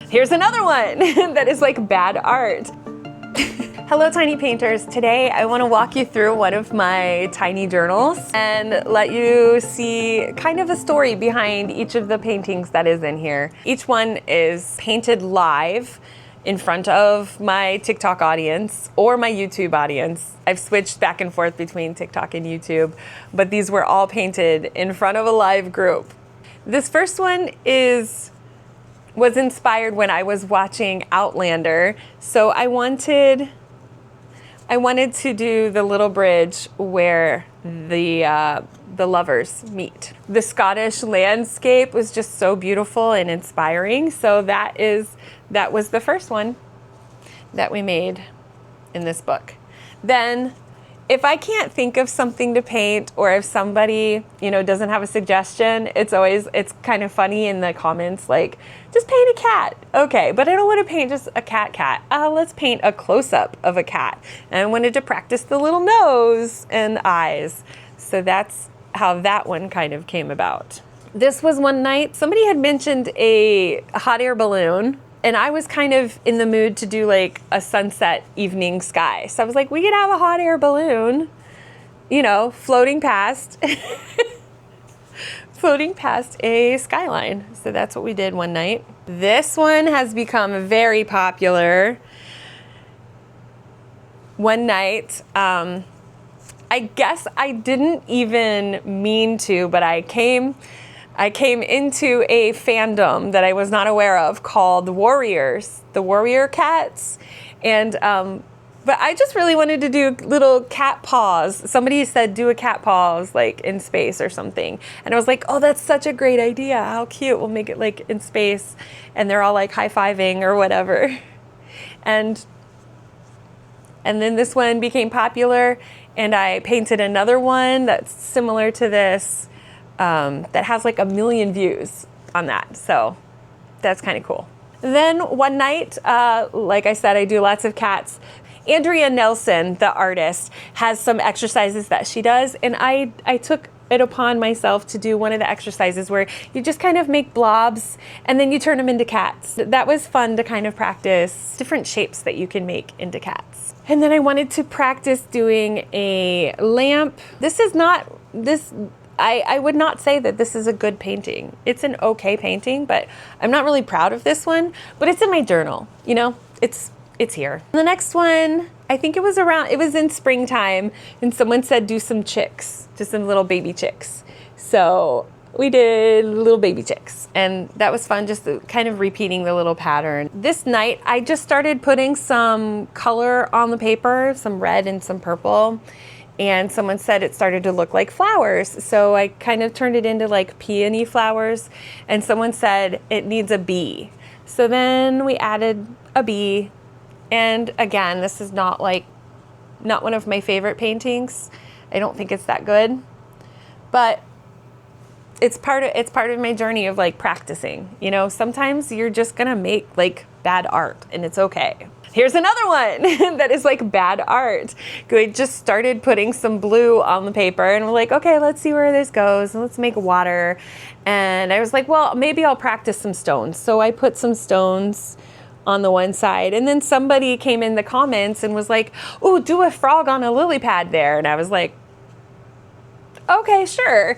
Here's another one that is like bad art. Hello, tiny painters. Today I want to walk you through one of my tiny journals and let you see kind of a story behind each of the paintings that is in here. Each one is painted live in front of my TikTok audience or my YouTube audience. I've switched back and forth between TikTok and YouTube, but these were all painted in front of a live group. This first one was inspired when I was watching Outlander, so I wanted to do the little bridge where the lovers meet. The Scottish landscape was just so beautiful and inspiring, so that was the first one that we made in this book. Then, if I can't think of something to paint, or if somebody, doesn't have a suggestion, it's kind of funny in the comments, like, just paint a cat. Okay, but I don't want to paint just a cat. Let's paint a close-up of a cat. And I wanted to practice the little nose and eyes. So that's how that one kind of came about. This was one night, somebody had mentioned a hot air balloon, and I was kind of in the mood to do like a sunset evening sky. So I was like, we could have a hot air balloon, floating past a skyline. So that's what we did one night. This one has become very popular. One night, I guess I didn't even mean to, but I came into a fandom that I was not aware of called the Warriors, the Warrior Cats. And, but I just really wanted to do little cat paws. Somebody said, do a cat paws like in space or something. And I was like, oh, that's such a great idea. How cute. We'll make it like in space. And they're all like high-fiving or whatever. And then this one became popular, and I painted another one that's similar to this, that has like 1 million views on that. So that's kind of cool. Then one night, like I said, I do lots of cats. Andrea Nelson, the artist, has some exercises that she does, and I took it upon myself to do one of the exercises where you just kind of make blobs and then you turn them into cats. That was fun to kind of practice different shapes that you can make into cats. And then I wanted to practice doing a lamp. I would not say that this is a good painting. It's an okay painting, but I'm not really proud of this one, but it's in my journal, it's here. The next one, I think it was in springtime, and someone said do some chicks, just some little baby chicks. So we did little baby chicks, and that was fun, just kind of repeating the little pattern. This night, I just started putting some color on the paper, some red and some purple. And someone said it started to look like flowers. So I kind of turned it into like peony flowers. And someone said it needs a bee. So then we added a bee. And again, this is not one of my favorite paintings. I don't think it's that good. But it's part of my journey of like practicing. Sometimes you're just gonna make like bad art, and it's okay. Here's another one that is like bad art. We just started putting some blue on the paper, and we're like, okay, let's see where this goes, and let's make water. And I was like, well, maybe I'll practice some stones. So I put some stones on the one side, and then somebody came in the comments and was like, oh, do a frog on a lily pad there. And I was like, okay, sure.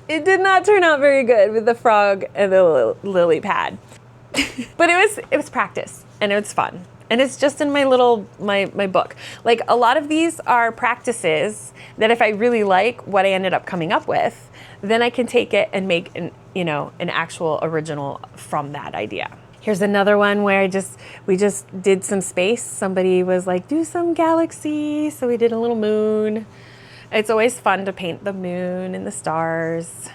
It did not turn out very good with the frog and the lily pad. But it was practice, and it was fun. And it's just in my book. Like, a lot of these are practices that if I really like what I ended up coming up with, then I can take it and make an actual original from that idea. Here's another one where we just did some space. Somebody was like, do some galaxy. So we did a little moon. It's always fun to paint the moon and the stars.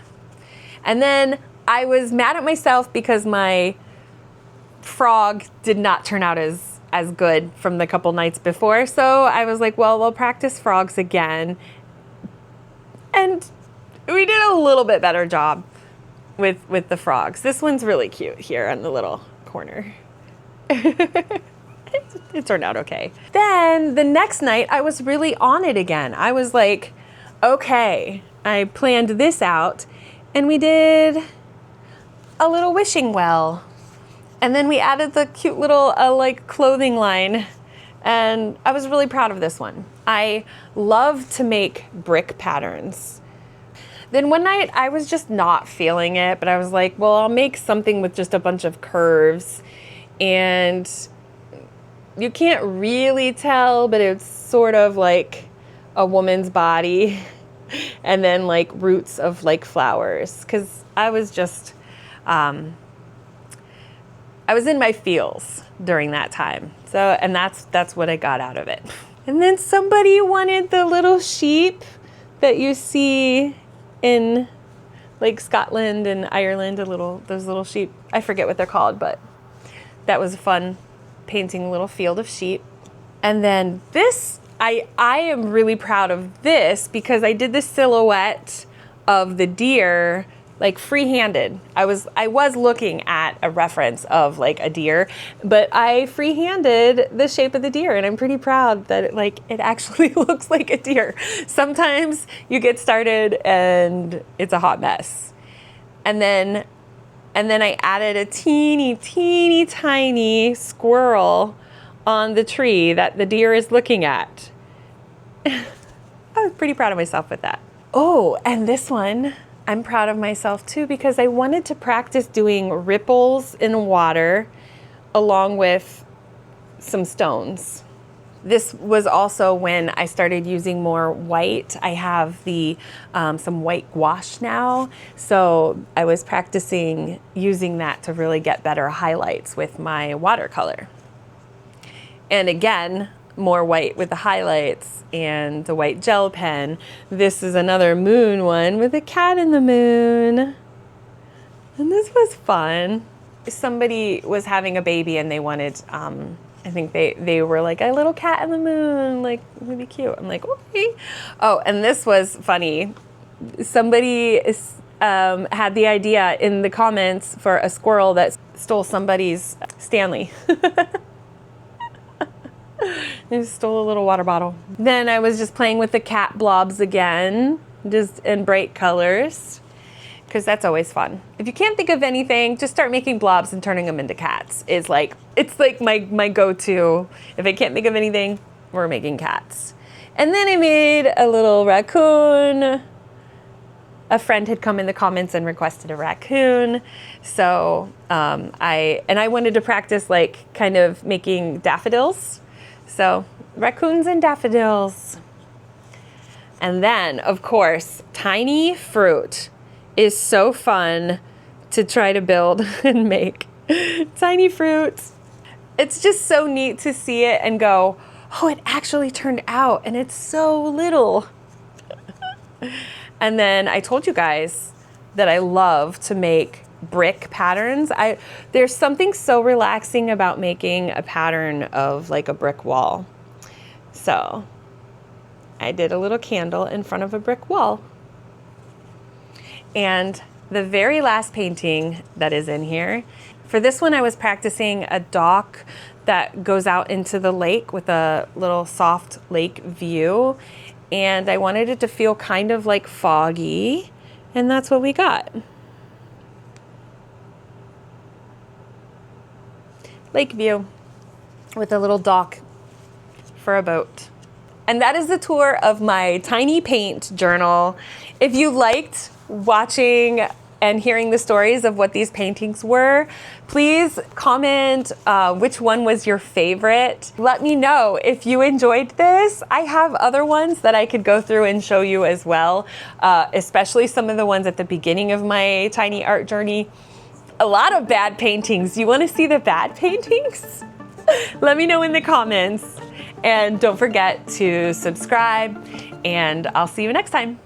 And then I was mad at myself because my frog did not turn out as good from the couple nights before. So I was like, well, we'll practice frogs again. And we did a little bit better job with the frogs. This one's really cute here on the little corner. It turned out okay. Then the next night I was really on it again. I was like, okay, I planned this out, and we did a little wishing well. And then we added the cute little like clothing line, and I was really proud of this one. I love to make brick patterns. Then one night I was just not feeling it, but I was like, well, I'll make something with just a bunch of curves. And you can't really tell, but it's sort of like a woman's body and then like roots of like flowers. Cause I was just, I was in my feels during that time. So, and that's what I got out of it. And then somebody wanted the little sheep that you see in like Scotland and Ireland, those little sheep. I forget what they're called, but that was fun, painting a little field of sheep. And then this, I am really proud of this because I did the silhouette of the deer like freehanded. I was looking at a reference of like a deer, but I freehanded the shape of the deer, and I'm pretty proud that it actually looks like a deer. Sometimes you get started and it's a hot mess. And then I added a teeny tiny squirrel on the tree that the deer is looking at. I was pretty proud of myself with that. Oh, and this one, I'm proud of myself too because I wanted to practice doing ripples in water along with some stones. This was also when I started using more white. I have some white gouache now, so I was practicing using that to really get better highlights with my watercolor. And again, more white with the highlights and the white gel pen. This is another moon one with a cat in the moon. And this was fun. Somebody was having a baby and they wanted, I think they were like, a little cat in the moon, like, it would be cute. I'm like, okay. Oh, and this was funny. Somebody had the idea in the comments for a squirrel that stole somebody's Stanley. They stole a little water bottle. Then I was just playing with the cat blobs again, just in bright colors, because that's always fun. If you can't think of anything, just start making blobs and turning them into cats. It's like my go-to. If I can't think of anything, we're making cats. And then I made a little raccoon. A friend had come in the comments and requested a raccoon. So I wanted to practice like kind of making daffodils. So raccoons and daffodils. And then, of course, tiny fruit is so fun to try to build and make. Tiny fruit. It's just so neat to see it and go, oh, it actually turned out and it's so little. And then I told you guys that I love to make brick patterns. There's something so relaxing about making a pattern of like a brick wall. So I did a little candle in front of a brick wall. And the very last painting that is in here, for this one I was practicing a dock that goes out into the lake with a little soft lake view. And I wanted it to feel kind of like Foggy, and that's what we got. Lake view with a little dock for a boat. And that is the tour of my tiny paint journal. If you liked watching and hearing the stories of what these paintings were, please comment which one was your favorite. Let me know if you enjoyed this. I have other ones that I could go through and show you as well, especially some of the ones at the beginning of my tiny art journey. A lot of bad paintings. You want to see the bad paintings? Let me know in the comments. And don't forget to subscribe, and I'll see you next time.